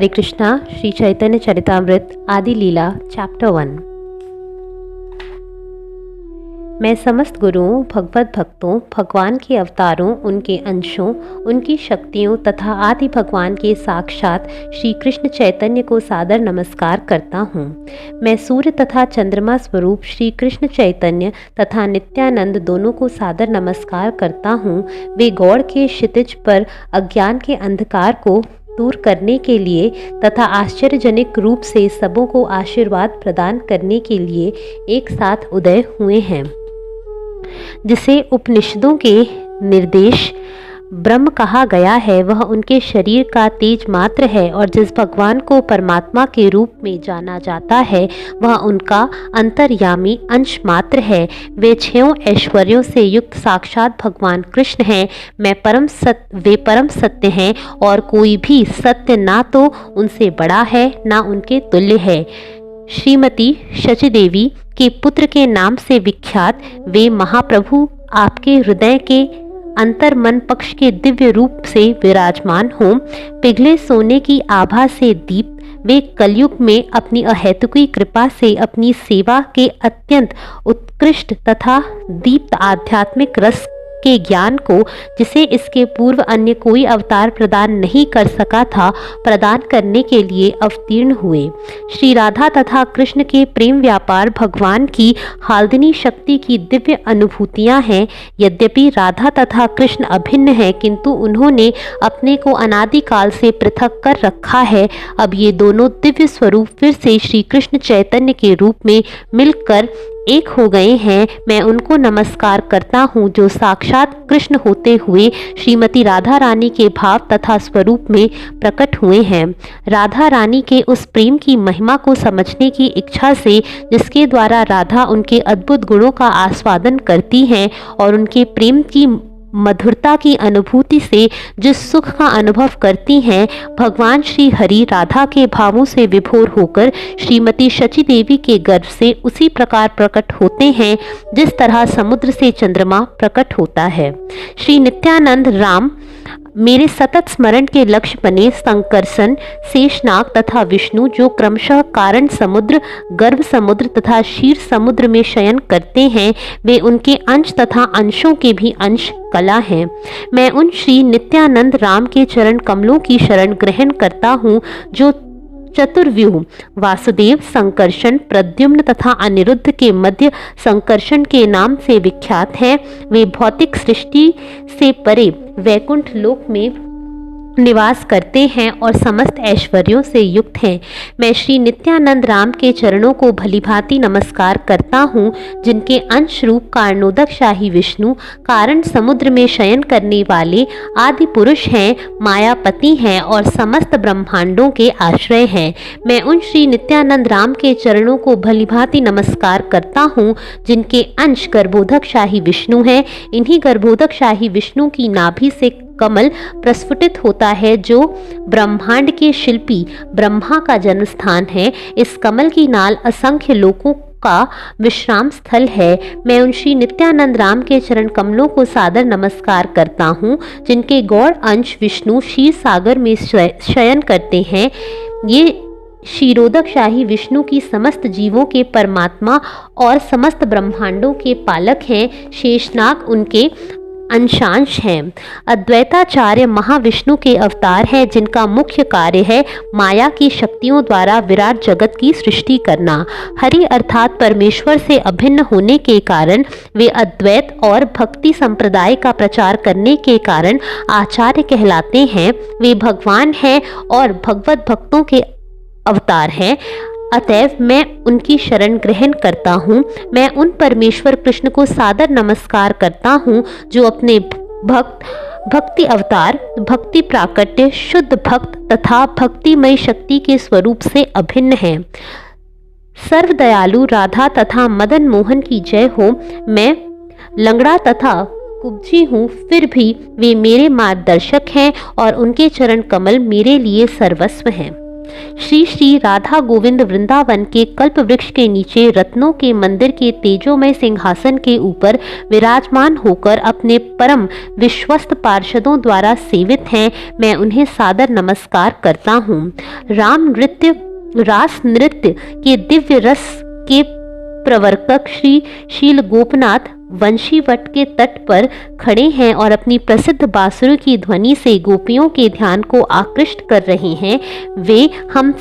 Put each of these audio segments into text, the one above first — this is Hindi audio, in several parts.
हरे कृष्णा। श्री चैतन्य चरितामृत आदि लीला चैप्टर 1। मैं समस्त गुरुओं, भगवत भक्तों, भगवान के अवतारों, उनके अंशों, उनकी शक्तियों तथा आदि भगवान के साक्षात श्री कृष्ण चैतन्य को सादर नमस्कार करता हूँ। मैं सूर्य तथा चंद्रमा स्वरूप श्री कृष्ण चैतन्य तथा नित्यानंद दोनों को सादर नमस्कार करता हूँ। वे गौड़ के क्षितिज पर अज्ञान के अंधकार को दूर करने के लिए तथा आश्चर्यजनक रूप से सबों को आशीर्वाद प्रदान करने के लिए एक साथ उदय हुए हैं। जिसे उपनिषदों के निर्देश ब्रह्म कहा गया है, वह उनके शरीर का तेज मात्र है, और जिस भगवान को परमात्मा के रूप में जाना जाता है वह उनका अंतर्यामी अंश मात्र है। वे 6 ऐश्वर्यों से युक्त साक्षात भगवान कृष्ण हैं। वे परम सत्य हैं और कोई भी सत्य ना तो उनसे बड़ा है ना उनके तुल्य है। श्रीमती शचीदेवी के पुत्र के नाम से विख्यात वे महाप्रभु आपके हृदय के अंतर मन पक्ष के दिव्य रूप से विराजमान हों। पिघले सोने की आभा से दीप्त वे कलयुग में अपनी अहेतुकी कृपा से अपनी सेवा के अत्यंत उत्कृष्ट तथा दीप्त आध्यात्मिक रस के ज्ञान को, जिसे इसके पूर्व अन्य कोई अवतार प्रदान नहीं कर सका था, प्रदान करने के लिए अवतीर्ण हुए। श्री राधा तथा कृष्ण के प्रेम व्यापार भगवान की हाल्दिनी शक्ति की दिव्य अनुभूतियां हैं। यद्यपि राधा तथा कृष्ण अभिन्न हैं, किंतु उन्होंने अपने को अनादिकाल से पृथक कर रखा है। अब ये दोनों दिव्य स्वरूप फिर से श्री कृष्ण चैतन्य के रूप में मिलकर एक हो गए हैं। मैं उनको नमस्कार करता हूँ जो साक्षात कृष्ण होते हुए श्रीमती राधा रानी के भाव तथा स्वरूप में प्रकट हुए हैं। राधा रानी के उस प्रेम की महिमा को समझने की इच्छा से, जिसके द्वारा राधा उनके अद्भुत गुणों का आस्वादन करती हैं और उनके प्रेम की मधुरता की अनुभूति से जिस सुख का अनुभव करती हैं, भगवान श्री हरि राधा के भावों से विभोर होकर श्रीमती शची देवी के गर्भ से उसी प्रकार प्रकट होते हैं जिस तरह समुद्र से चंद्रमा प्रकट होता है। श्री नित्यानंद राम मेरे सतत स्मरण के लक्ष्य बने संकर्षण, शेषनाग तथा विष्णु, जो क्रमशः कारण समुद्र, गर्भ समुद्र तथा क्षीर समुद्र में शयन करते हैं, वे उनके अंश तथा अंशों के भी अंश कला हैं। मैं उन श्री नित्यानंद राम के चरण कमलों की शरण ग्रहण करता हूँ जो चतुर्व्यूह वासुदेव, संकर्षण, प्रद्युम्न तथा अनिरुद्ध के मध्य संकर्षण के नाम से विख्यात हैं। वे भौतिक सृष्टि से परे वैकुंठ लोक में निवास करते हैं और समस्त ऐश्वर्यों से युक्त हैं। मैं श्री नित्यानंद राम के चरणों को भलीभांति नमस्कार करता हूँ, जिनके अंश रूप कारणोदक शाही विष्णु, कारण समुद्र में शयन करने वाले आदि पुरुष हैं, मायापति हैं और समस्त ब्रह्मांडों के आश्रय हैं। मैं उन श्री नित्यानंद राम के चरणों को भलीभांति नमस्कार करता हूँ, जिनके अंश गर्भोदक शाही विष्णु हैं। इन्हीं गर्भोदक शाही विष्णु की नाभि से कमल प्रस्फुटित होता है, जो ब्रह्मांड के शिल्पी ब्रह्मा का जन्म स्थान है। इस कमल की नाल असंख्य लोकों का विश्राम स्थल है। मैं उन श्री नित्यानंद राम के चरण कमलों को सादर नमस्कार करता हूँ, जिनके गौड़ अंश विष्णु क्षीर सागर में शयन करते हैं। ये क्षीरोदक शाही विष्णु की समस्त जीवों के परमात्मा और समस्त ब्रह्मांडों के पालक हैं। शेषनाग उनके अंशांश हैं। अद्वैताचार्य महाविष्णु के अवतार हैं, जिनका मुख्य कार्य है माया की शक्तियों द्वारा विराट जगत की सृष्टि करना। हरि अर्थात परमेश्वर से अभिन्न होने के कारण वे अद्वैत और भक्ति संप्रदाय का प्रचार करने के कारण आचार्य कहलाते हैं। वे भगवान हैं और भगवत भक्तों के अवतार हैं। अतएव मैं उनकी शरण ग्रहण करता हूँ। मैं उन परमेश्वर कृष्ण को सादर नमस्कार करता हूँ जो अपने भक्ति अवतार, भक्ति प्राकट्य, शुद्ध भक्त तथा भक्तिमय शक्ति के स्वरूप से अभिन्न हैं। सर्वदयालु राधा तथा मदन मोहन की जय हो। मैं लंगड़ा तथा कुब्जी हूँ, फिर भी वे मेरे मार्गदर्शक हैं और उनके चरण कमल मेरे लिए सर्वस्व हैं। श्री श्री राधा गोविंद वृंदावन के कल्प वृक्ष के नीचे रत्नों के मंदिर के तेजोमय सिंहासन के ऊपर विराजमान होकर अपने परम विश्वस्त पार्षदों द्वारा सेवित हैं, मैं उन्हें सादर नमस्कार करता हूँ। रास नृत्य के दिव्य रस के प्रवर्तक श्री शील गोपनाथ वंशीवट के तट पर खड़े हैं और अपनी प्रसिद्ध बांसुरी की ध्वनि से गोपियों के ध्यान को आकृष्ट कर रहे हैं। वे हम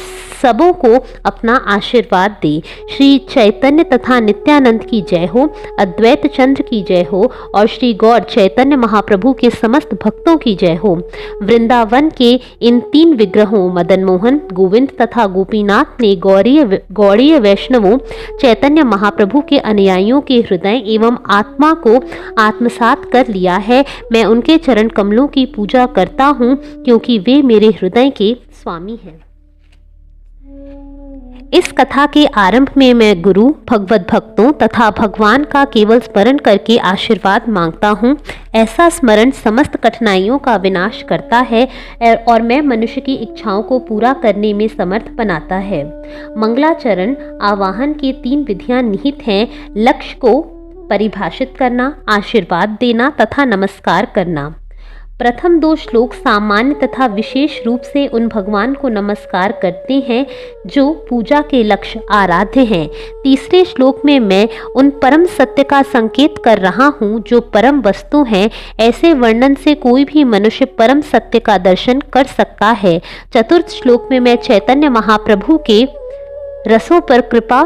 सबों को अपना आशीर्वाद दे। श्री चैतन्य तथा नित्यानंद की जय हो, अद्वैत चंद्र की जय हो और श्री गौर चैतन्य महाप्रभु के समस्त भक्तों की जय हो। वृंदावन के इन 3 विग्रहों मदन मोहन, गोविंद तथा गोपीनाथ ने गौड़ीय वैष्णवों चैतन्य महाप्रभु के अनुयायियों के हृदय एवं आत्मा को आत्मसात कर लिया है। मैं उनके चरण कमलों की पूजा करता हूँ क्योंकि वे मेरे हृदय के स्वामी हैं। इस कथा के आरंभ में मैं गुरु, भगवत भक्तों तथा भगवान का केवल स्मरण करके आशीर्वाद मांगता हूँ। ऐसा स्मरण समस्त कठिनाइयों का विनाश करता है और मैं मनुष्य की इच्छाओं को पूरा करने में समर्थ बनाता है। मंगलाचरण आवाहन की 3 विधियां निहित हैं: लक्ष्य को परिभाषित करना, आशीर्वाद देना तथा नमस्कार करना। प्रथम 2 श्लोक सामान्य तथा विशेष रूप से उन भगवान को नमस्कार करते हैं जो पूजा के लक्ष्य आराध्य हैं। तीसरे श्लोक में मैं उन परम सत्य का संकेत कर रहा हूँ जो परम वस्तु हैं। ऐसे वर्णन से कोई भी मनुष्य परम सत्य का दर्शन कर सकता है। चतुर्थ श्लोक में मैं चैतन्य महाप्रभु के रसों पर कृपा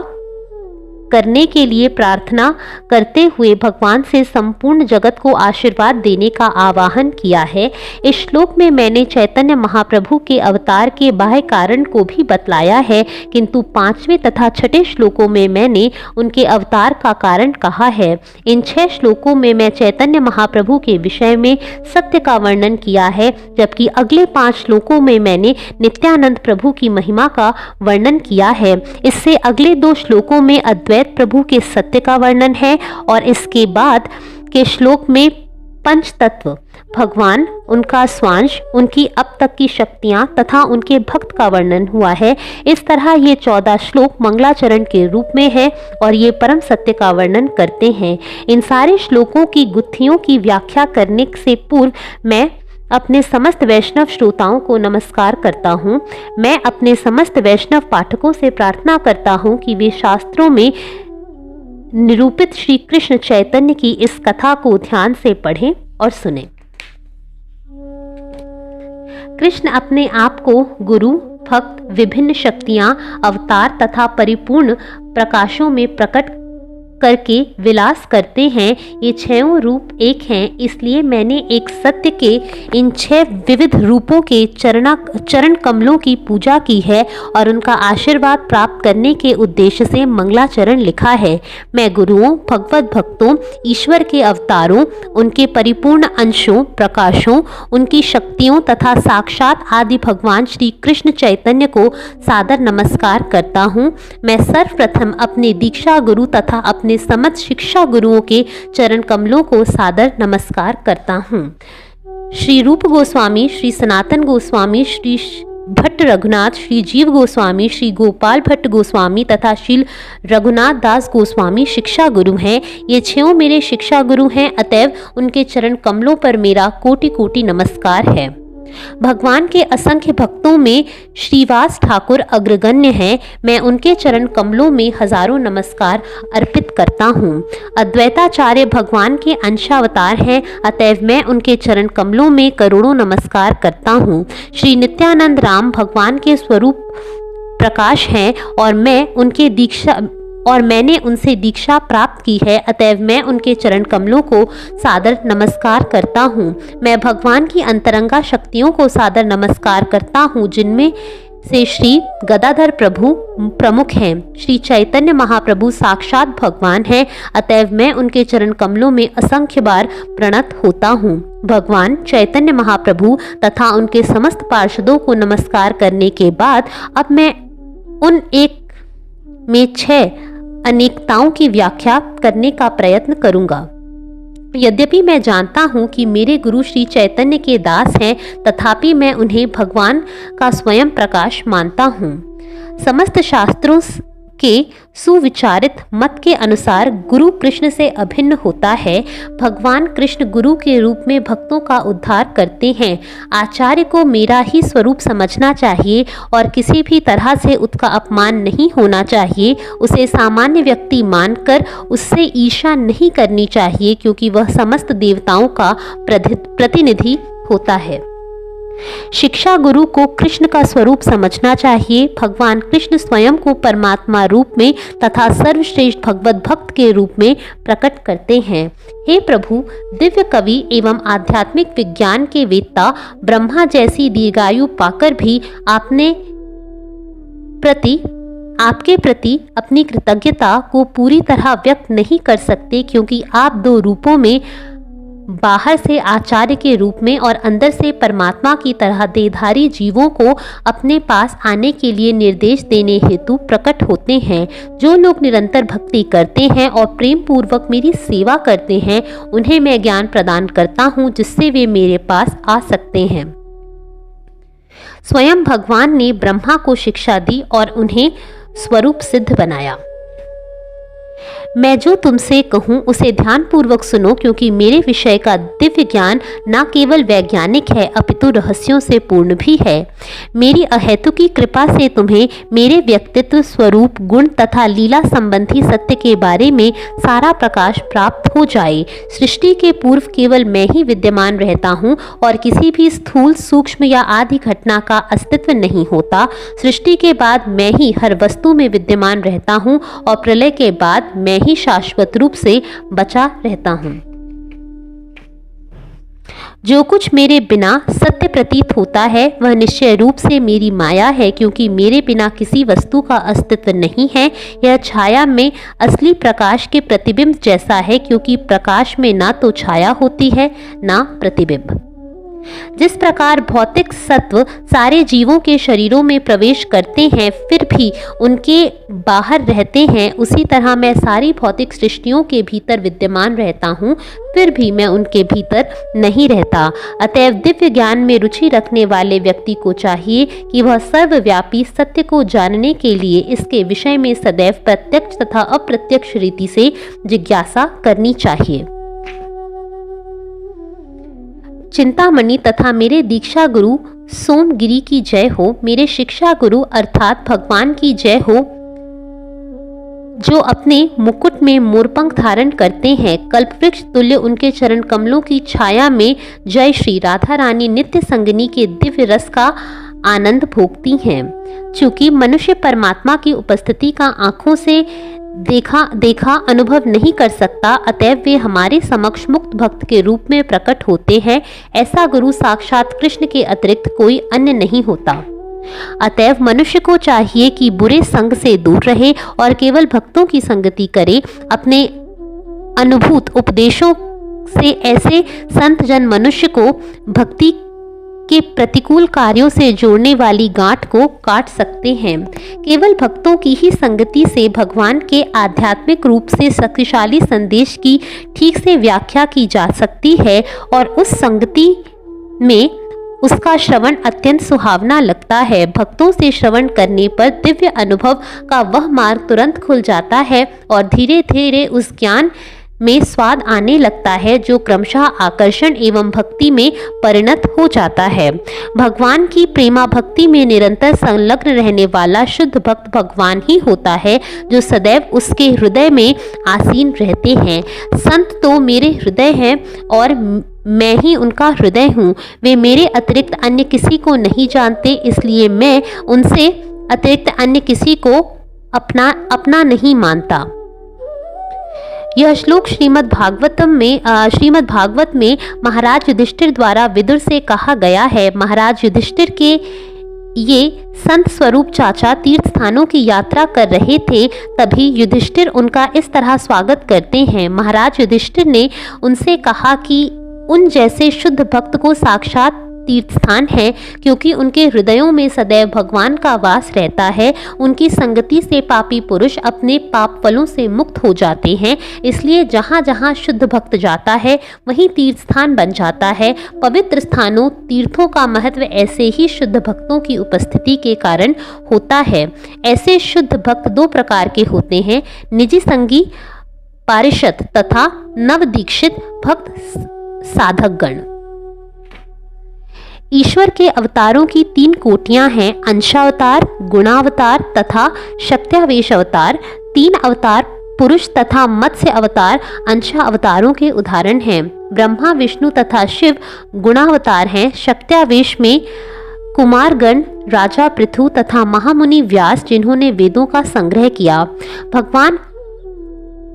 करने के लिए प्रार्थना करते हुए भगवान से संपूर्ण जगत को आशीर्वाद देने का आह्वान किया है। इस श्लोक में मैंने चैतन्य महाप्रभु के अवतार के बाह्य कारण को भी बतलाया है, किंतु 5वें तथा 6ठे श्लोकों में मैंने उनके अवतार का कारण कहा है। इन 6 श्लोकों में मैं चैतन्य महाप्रभु के विषय में सत्य का वर्णन किया है, जबकि अगले 5 श्लोकों में मैंने नित्यानंद प्रभु की महिमा का वर्णन किया है। इससे अगले 2 श्लोकों में अद्वैत प्रभु के सत्य का वर्णन है और इसके बाद के श्लोक में पंच तत्व भगवान, उनका स्वांश, उनकी अब तक की शक्तियां तथा उनके भक्त का वर्णन हुआ है। इस तरह ये 14 श्लोक मंगलाचरण के रूप में है और ये परम सत्य का वर्णन करते हैं। इन सारे श्लोकों की गुत्थियों की व्याख्या करने से पूर्व मैं अपने समस्त वैष्णव श्रोताओं को नमस्कार करता हूँ। मैं अपने समस्त वैष्णव पाठकों से प्रार्थना करता हूँ कि वे शास्त्रों में निरूपित श्री कृष्ण चैतन्य की इस कथा को ध्यान से पढ़ें और सुनें। कृष्ण अपने आप को गुरु, भक्त, विभिन्न शक्तियाँ, अवतार तथा परिपूर्ण प्रकाशों में प्रकट करके विलास करते हैं। ये 6 रूप एक हैं, इसलिए मैंने एक सत्य के इन 6 विविध रूपों के चरण कमलों की पूजा की है और उनका आशीर्वाद प्राप्त करने के उद्देश्य से मंगलाचरण लिखा है। मैं गुरुओं, भगवत भक्तों, ईश्वर के अवतारों, उनके परिपूर्ण अंशों, प्रकाशों, उनकी शक्तियों तथा साक्षात आदि भगवान श्री कृष्ण चैतन्य को सादर नमस्कार करता हूँ। मैं सर्वप्रथम अपने दीक्षा गुरु तथा अपने समस्त शिक्षा गुरुओं के चरण कमलों को सादर नमस्कार करता हूँ। श्री रूप गोस्वामी, श्री सनातन गोस्वामी, श्री भट्ट रघुनाथ, श्री जीव गोस्वामी, श्री गोपाल भट्ट गोस्वामी तथा श्री रघुनाथ दास गोस्वामी शिक्षा गुरु हैं। ये 6 मेरे शिक्षा गुरु हैं, अतएव उनके चरण कमलों पर मेरा कोटि कोटि नमस्कार है। भगवान के असंख्य भक्तों में श्रीवास ठाकुर अग्रगण्य हैं। मैं उनके चरण कमलों में हजारों नमस्कार अर्पित करता हूँ। अद्वैताचार्य भगवान के अंशावतार हैं, अतएव मैं उनके चरण कमलों में करोड़ों नमस्कार करता हूँ। श्री नित्यानंद राम भगवान के स्वरूप प्रकाश हैं और मैंने उनसे दीक्षा प्राप्त की है, अतएव मैं उनके चरण कमलों को सादर नमस्कार करता हूँ। मैं भगवान की अंतरंगा शक्तियों को सादर नमस्कार करता हूँ, जिनमें से श्री गदाधर प्रभु प्रमुख हैं। श्री चैतन्य महाप्रभु साक्षात भगवान हैं, अतएव मैं उनके चरण कमलों में असंख्य बार प्रणत होता हूँ। भगवान चैतन्य महाप्रभु तथा उनके समस्त पार्षदों को नमस्कार करने के बाद अब मैं उन एक में 6 अनेकताओं की व्याख्या करने का प्रयत्न करूंगा। यद्यपि मैं जानता हूँ कि मेरे गुरु श्री चैतन्य के दास हैं, तथापि मैं उन्हें भगवान का स्वयं प्रकाश मानता हूँ। समस्त शास्त्रों के सुविचारित मत के अनुसार गुरु कृष्ण से अभिन्न होता है। भगवान कृष्ण गुरु के रूप में भक्तों का उद्धार करते हैं। आचार्य को मेरा ही स्वरूप समझना चाहिए और किसी भी तरह से उसका अपमान नहीं होना चाहिए। उसे सामान्य व्यक्ति मानकर उससे ईर्ष्या नहीं करनी चाहिए, क्योंकि वह समस्त देवताओं का प्रतिनिधि होता है। शिक्षा गुरु को कृष्ण का स्वरूप समझना चाहिए। भगवान कृष्ण स्वयं को परमात्मा रूप में तथा सर्वश्रेष्ठ भगवत भक्त के रूप में प्रकट करते हैं। हे प्रभु, दिव्य कवि एवं आध्यात्मिक विज्ञान के वेत्ता ब्रह्मा जैसी दीर्घायु पाकर भी आपके प्रति अपनी कृतज्ञता को पूरी तरह व्यक्त नहीं कर सकते, क्योंकि आप दो रूपों में, बाहर से आचार्य के रूप में और अंदर से परमात्मा की तरह देहधारी जीवों को अपने पास आने के लिए निर्देश देने हेतु प्रकट होते हैं। जो लोग निरंतर भक्ति करते हैं और प्रेम पूर्वक मेरी सेवा करते हैं, उन्हें मैं ज्ञान प्रदान करता हूँ, जिससे वे मेरे पास आ सकते हैं। स्वयं भगवान ने ब्रह्मा को शिक्षा दी और उन्हें स्वरूप सिद्ध बनाया। मैं जो तुमसे कहूँ उसे ध्यानपूर्वक सुनो, क्योंकि मेरे विषय का दिव्य ज्ञान न केवल वैज्ञानिक है अपितु रहस्यों से पूर्ण भी है। मेरी अहेतुकी कृपा से तुम्हें मेरे व्यक्तित्व, स्वरूप, गुण तथा लीला संबंधी सत्य के बारे में सारा प्रकाश प्राप्त हो जाए। सृष्टि के पूर्व केवल मैं ही विद्यमान रहता हूँ और किसी भी स्थूल, सूक्ष्म या आदि घटना का अस्तित्व नहीं होता। सृष्टि के बाद मैं ही हर वस्तु में विद्यमान रहता हूँ और प्रलय के बाद मैं ही शाश्वत रूप से बचा रहता हूँ। जो कुछ मेरे बिना सत्य प्रतीत होता है वह निश्चय रूप से मेरी माया है, क्योंकि मेरे बिना किसी वस्तु का अस्तित्व नहीं है। यह छाया में असली प्रकाश के प्रतिबिंब जैसा है, क्योंकि प्रकाश में ना तो छाया होती है ना प्रतिबिंब। जिस प्रकार भौतिक सत्व सारे जीवों के शरीरों में प्रवेश करते हैं फिर भी उनके बाहर रहते हैं, उसी तरह मैं सारी भौतिक सृष्टियों के भीतर विद्यमान रहता हूँ, फिर भी मैं उनके भीतर नहीं रहता। अतएव दिव्य ज्ञान में रुचि रखने वाले व्यक्ति को चाहिए कि वह सर्वव्यापी सत्य को जानने के लिए इसके विषय में सदैव प्रत्यक्ष तथा अप्रत्यक्ष रीति से जिज्ञासा करनी चाहिए। चिंतामणि तथा मेरे दीक्षा गुरु सोमगिरी की जय हो। मेरे शिक्षा गुरु अर्थात भगवान की जय हो, जो अपने मुकुट में मोरपंख धारण करते हैं। कल्पवृक्ष तुल्य उनके चरण कमलों की छाया में जय श्री राधा रानी नित्य संगिनी के दिव्य रस का आनंद भोगती हैं। चूंकि मनुष्य परमात्मा की उपस्थिति का आंखों से देखा अनुभव नहीं कर सकता, अतएव वे हमारे समक्ष मुक्त भक्त के रूप में प्रकट होते हैं। ऐसा गुरु साक्षात कृष्ण के अतिरिक्त कोई अन्य नहीं होता। अतएव मनुष्य को चाहिए कि बुरे संग से दूर रहे और केवल भक्तों की संगति करे। अपने अनुभूत उपदेशों से ऐसे संत जन मनुष्य को भक्ति के प्रतिकूल कार्यों से जोड़ने वाली गांठ को काट सकते हैं। केवल भक्तों की ही संगति से भगवान के आध्यात्मिक रूप से शक्तिशाली संदेश की ठीक से व्याख्या की जा सकती है और उस संगति में उसका श्रवण अत्यंत सुहावना लगता है। भक्तों से श्रवण करने पर दिव्य अनुभव का वह मार्ग तुरंत खुल जाता है और धीरे धीरे उस ज्ञान में स्वाद आने लगता है, जो क्रमशः आकर्षण एवं भक्ति में परिणत हो जाता है। भगवान की प्रेमा भक्ति में निरंतर संलग्न रहने वाला शुद्ध भक्त भगवान ही होता है, जो सदैव उसके हृदय में आसीन रहते हैं। संत तो मेरे हृदय हैं और मैं ही उनका हृदय हूँ। वे मेरे अतिरिक्त अन्य किसी को नहीं जानते, इसलिए मैं उनसे अतिरिक्त अन्य किसी को अपना नहीं मानता। यह श्लोक श्रीमद् भागवत में महाराज युधिष्ठिर द्वारा विदुर से कहा गया है। महाराज युधिष्ठिर के ये संत स्वरूप चाचा तीर्थ स्थानों की यात्रा कर रहे थे, तभी युधिष्ठिर उनका इस तरह स्वागत करते हैं। महाराज युधिष्ठिर ने उनसे कहा कि उन जैसे शुद्ध भक्त को साक्षात तीर्थ स्थान है, क्योंकि उनके हृदयों में सदैव भगवान का वास रहता है। उनकी संगति से पापी पुरुष अपने पाप फलों से मुक्त हो जाते हैं। इसलिए जहाँ जहाँ शुद्ध भक्त जाता है वहीं तीर्थ स्थान बन जाता है। पवित्र स्थानों तीर्थों का महत्व ऐसे ही शुद्ध भक्तों की उपस्थिति के कारण होता है। ऐसे शुद्ध भक्त दो प्रकार के होते हैं, निजी संगी पारिषद तथा नवदीक्षित भक्त साधकगण। ईश्वर के अवतारों की तीन कोटियां हैं, अंशावतार, गुणावतार तथा शक्त्यावेश अवतार। तीन अवतार पुरुष तथा मत्स्य अवतार अंशा अवतारों के उदाहरण हैं। ब्रह्मा, विष्णु तथा शिव गुणावतार हैं। शक्त्यावेश में कुमारगण, राजा पृथु तथा महामुनि व्यास, जिन्होंने वेदों का संग्रह किया। भगवान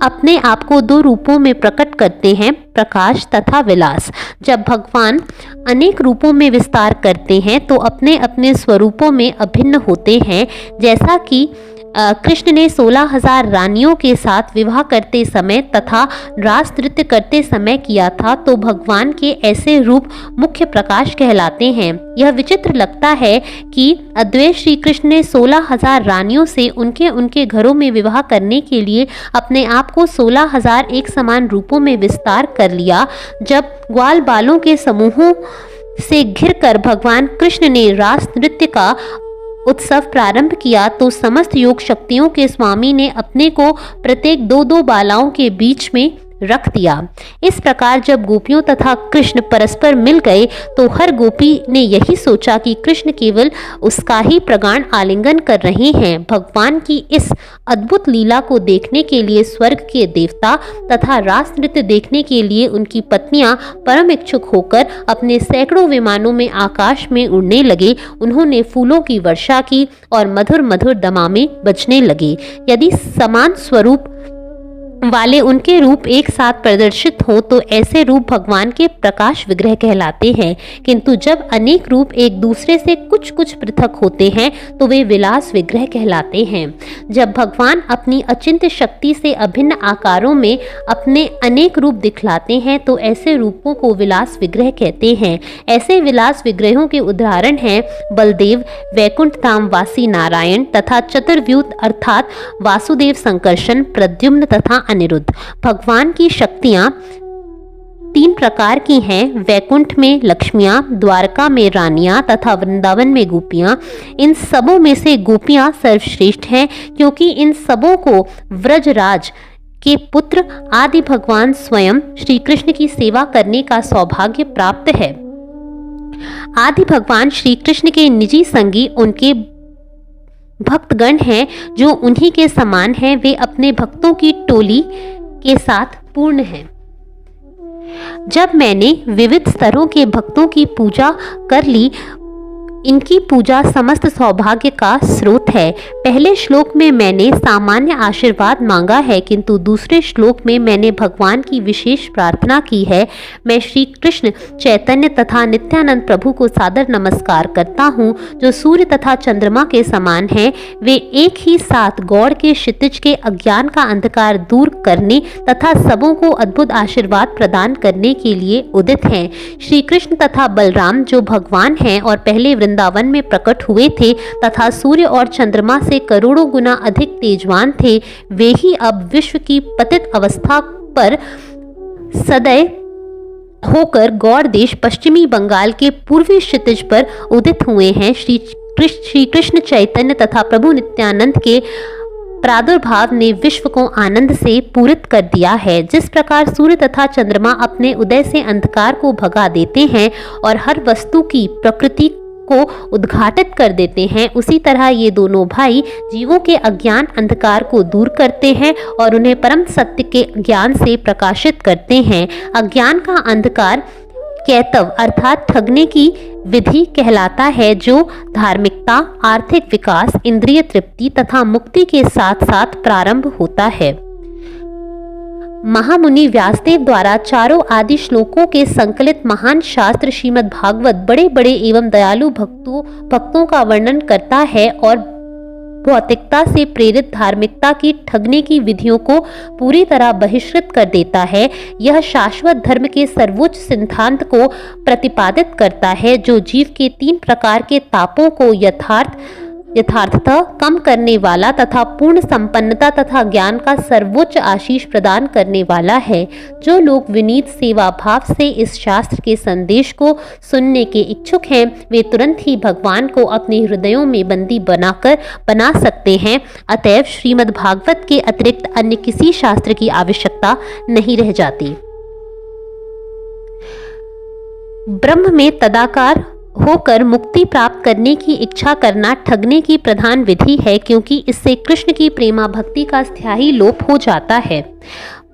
अपने आप को दो रूपों में प्रकट करते हैं, प्रकाश तथा विलास। जब भगवान अनेक रूपों में विस्तार करते हैं तो अपने अपने स्वरूपों में अभिन्न होते हैं। जैसा कि कृष्ण ने 16,000 रानियों के साथ विवाह करते समय तथा रास नृत्य करते समय किया था, तो भगवान के ऐसे रूप मुख्य प्रकाश कहलाते हैं। यह विचित्र लगता है कि अद्वैत श्री कृष्ण ने 16,000 रानियों से उनके उनके घरों में विवाह करने के लिए अपने आप को 16,000 एक समान रूपों में विस्तार कर लिया। जब ग्वाल बालों के समूहों से घिरकर भगवान कृष्ण ने रास नृत्य का उत्सव प्रारंभ किया तो समस्त योग शक्तियों के स्वामी ने अपने को प्रत्येक दो दो बालाओं के बीच में रख दिया। इस प्रकार जब गोपियों तथा कृष्ण परस्पर मिल गए तो हर गोपी ने यही सोचा कि कृष्ण केवल उसका ही प्रगाढ़ आलिंगन कर रहे हैं। भगवान की इस अद्भुत लीला को देखने के लिए स्वर्ग के देवता तथा रास नृत्य देखने के लिए उनकी पत्नियां परम इच्छुक होकर अपने सैकड़ों विमानों में आकाश में उड़ने लगे। उन्होंने फूलों की वर्षा की और मधुर मधुर दमामे बजने लगे। यदि समान स्वरूप वाले उनके रूप एक साथ प्रदर्शित हो तो ऐसे रूप भगवान के प्रकाश विग्रह कहलाते हैं, किंतु जब अनेक रूप एक दूसरे से कुछ कुछ पृथक होते हैं तो वे विलास विग्रह कहलाते हैं। जब भगवान अपनी अचिंत्य शक्ति से अभिन्न आकारों में अपने अनेक रूप दिखलाते हैं तो ऐसे रूपों को विलास विग्रह कहते हैं। ऐसे विलास विग्रहों के उदाहरण हैं बलदेव, वैकुंठ धाम वासी नारायण तथा चतुर्व्यूत अर्थात वासुदेव, संकर्षण, प्रद्युम्न तथा अनिरुद्ध। भगवान की शक्तियां तीन प्रकार की हैं, वैकुंठ में लक्ष्मियां, द्वारका में रानियां तथा वृंदावन में गोपियां। इन सबों में से गोपियां सर्वश्रेष्ठ हैं, क्योंकि इन सबों को व्रजराज के पुत्र आदि भगवान स्वयं श्री कृष्ण की सेवा करने का सौभाग्य प्राप्त है। आदि भगवान श्री कृष्ण के निजी संगी उनके भक्तगण हैं जो उन्हीं के समान हैं। वे अपने भक्तों की टोली के साथ पूर्ण हैं। जब मैंने विविध स्तरों के भक्तों की पूजा कर ली, इनकी पूजा समस्त सौभाग्य का स्रोत है। पहले श्लोक में मैंने सामान्य आशीर्वाद मांगा है, किंतु दूसरे श्लोक में मैंने भगवान की विशेष प्रार्थना की है। मैं श्री कृष्ण चैतन्य तथा नित्यानंद प्रभु को सादर नमस्कार करता हूँ, जो सूर्य तथा चंद्रमा के समान हैं। वे एक ही साथ गौड़ के क्षितिज के अज्ञान का अंधकार दूर करने तथा सबों को अद्भुत आशीर्वाद प्रदान करने के लिए उदित हैं। श्री कृष्ण तथा बलराम जो भगवान हैं और पहले वृंदावन में प्रकट हुए थे तथा सूर्य और चंद्रमा से करोड़ों गुना अधिक तेजवान थे, वे ही अब विश्व की पतित अवस्था पर सदैव होकर गौड़ देश पश्चिमी बंगाल के पूर्वी क्षितिज पर उदित हुए हैं। श्री कृष्ण चैतन्य तथा प्रभु नित्यानंद के प्रादुर्भाव ने विश्व को आनंद से पूरित कर दिया है। जिस प्रकार सूर्य तथा चंद्रमा अपने उदय से अंधकार को भगा देते हैं और हर वस्तु की प्रकृति को उद्घाटित कर देते हैं, उसी तरह ये दोनों भाई जीवों के अज्ञान अंधकार को दूर करते हैं और उन्हें परम सत्य के ज्ञान से प्रकाशित करते हैं। अज्ञान का अंधकार कैतव अर्थात ठगने की विधि कहलाता है, जो धार्मिकता, आर्थिक विकास, इंद्रिय तृप्ति तथा मुक्ति के साथ साथ प्रारंभ होता है। महामुनि व्यासदेव द्वारा चारों आदि श्लोकों के संकलित महान शास्त्र श्रीमद् भागवत बड़े बड़े एवं दयालु भक्तों का वर्णन करता है और भौतिकता से प्रेरित धार्मिकता की ठगने की विधियों को पूरी तरह बहिष्कृत कर देता है। यह शाश्वत धर्म के सर्वोच्च सिद्धांत को प्रतिपादित करता है, जो जीव के 3 प्रकार के तापों को यथार्थतः कम करने वाला तथा पूर्ण संपन्नता तथा ज्ञान का सर्वोच्च आशीष प्रदान करने वाला है। जो लोग विनीत सेवा भाव से इस शास्त्र के संदेश को सुनने के इच्छुक हैं, वे तुरंत ही भगवान को अपने हृदयों में बंदी बना सकते हैं। अतएव श्रीमद् भागवत के अतिरिक्त अन्य किसी शास्त्र की आवश्यकता नहीं रह जाती। ब्रह्म में तदाकार होकर मुक्ति प्राप्त करने की इच्छा करना ठगने की प्रधान विधि है, क्योंकि इससे कृष्ण की प्रेमा भक्ति का स्थायी लोप हो जाता है।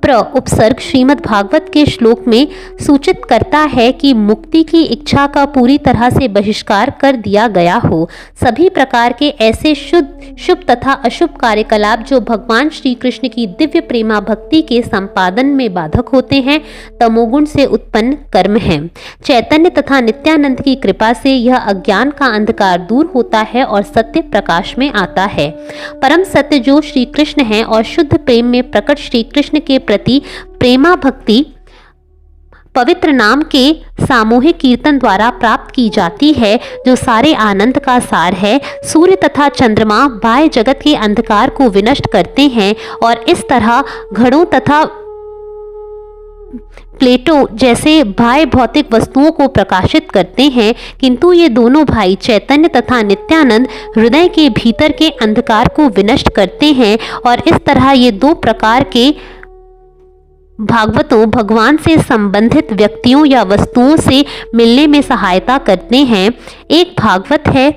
उपसर्ग श्रीमद् भागवत के श्लोक में सूचित करता है कि मुक्ति की इच्छा का पूरी तरह से बहिष्कार कर दिया गया हो। सभी प्रकार के ऐसे शुभ तथा अशुभ कार्यकलाप जो भगवान श्री कृष्ण की दिव्य प्रेमा भक्ति के संपादन में बाधक होते हैं, तमोगुण से उत्पन्न कर्म हैं। चैतन्य तथा नित्यानंद की कृपा से यह अज्ञान का अंधकार दूर होता है और सत्य प्रकाश में आता है। परम सत्य जो श्री कृष्ण है और शुद्ध प्रेम में प्रकट श्री कृष्ण के प्रति प्रेमा भक्ति पवित्र नाम के सामूहिक कीर्तन द्वारा प्राप्त की जाती है, जो सारे आनंद का सार है। सूर्य तथा चंद्रमा बाह्य जगत के अंधकार को विनष्ट करते हैं और इस तरह घड़ों तथा प्लेटों जैसे बाह्य भौतिक वस्तुओं को प्रकाशित करते हैं, किंतु ये दोनों भाई चैतन्य तथा नित्यानंद हृदय के भीतर के अंधकार को विनष्ट करते हैं और इस तरह ये 2 प्रकार के भागवतों भगवान से संबंधित व्यक्तियों या वस्तुओं से मिलने में सहायता करते हैं। एक भागवत है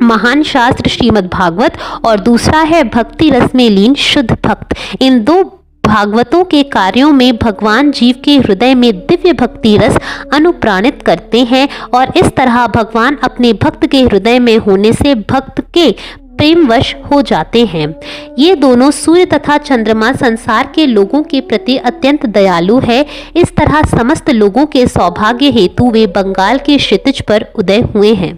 महान शास्त्र श्रीमद् भागवत और दूसरा है भक्ति रस में लीन शुद्ध भक्त। इन 2 भागवतों के कार्यों में भगवान जीव के हृदय में दिव्य भक्ति रस अनुप्राणित करते हैं और इस तरह भगवान अपने भक्त के हृदय में होने से भक्त के प्रेमवश हो जाते हैं। ये दोनों सूर्य तथा चंद्रमा संसार के लोगों के प्रति अत्यंत दयालु है। इस तरह समस्त लोगों के सौभाग्य हेतु वे बंगाल के क्षितिज पर उदय हुए हैं।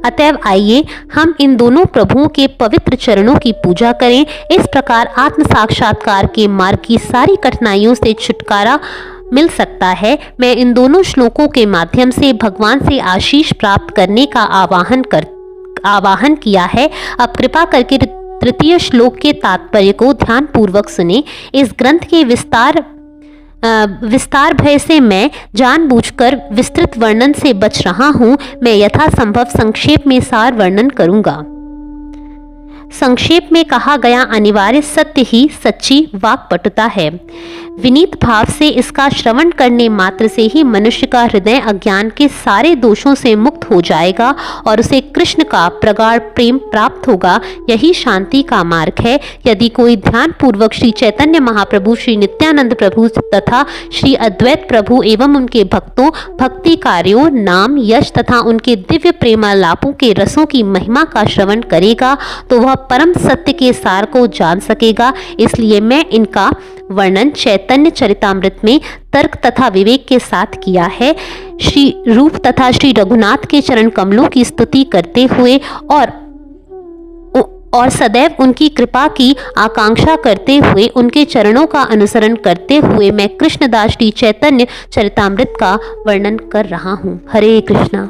अतएव आइए हम इन दोनों प्रभुओं के पवित्र चरणों की पूजा करें। इस प्रकार आत्म साक्षात्कार के मार्ग की सारी कठिनाइयों से छुटकारा मिल सकता है। मैं इन दोनों श्लोकों के माध्यम से भगवान से आशीष प्राप्त करने का आवाहन किया है। अब कृपा करके तृतीय श्लोक के तात्पर्य को ध्यान पूर्वक सुने। इस ग्रंथ के विस्तार भय से मैं जानबूझकर विस्तृत वर्णन से बच रहा हूं। मैं यथासंभव संक्षेप में सार वर्णन करूंगा। संक्षेप में कहा गया अनिवार्य सत्य ही सच्ची वाक्पटुता है। विनीत भाव से इसका श्रवण करने मात्र से ही मनुष्य का हृदय अज्ञान के सारे दोषों से मुक्त हो जाएगा और उसे कृष्ण का प्रगाढ़ प्रेम प्राप्त होगा। यही शांति का मार्ग है। यदि कोई ध्यान पूर्वक श्री चैतन्य महाप्रभु, श्री नित्यानंद प्रभु तथा श्री अद्वैत प्रभु एवं उनके भक्तों, भक्ति कार्यों, नाम, यश तथा उनके दिव्य प्रेमालापों के रसों की महिमा का श्रवण करेगा तो वह परम सत्य के सार को जान सकेगा। इसलिए मैं इनका वर्णन चैतन्य चरितामृत में तर्क तथा विवेक के साथ किया है। श्री रूप तथा श्री रघुनाथ के चरण कमलों की स्तुति करते हुए और सदैव उनकी कृपा की आकांक्षा करते हुए उनके चरणों का अनुसरण करते हुए मैं कृष्णदास श्री चैतन्य चरितामृत का वर्णन कर रहा हूँ। हरे कृष्णा।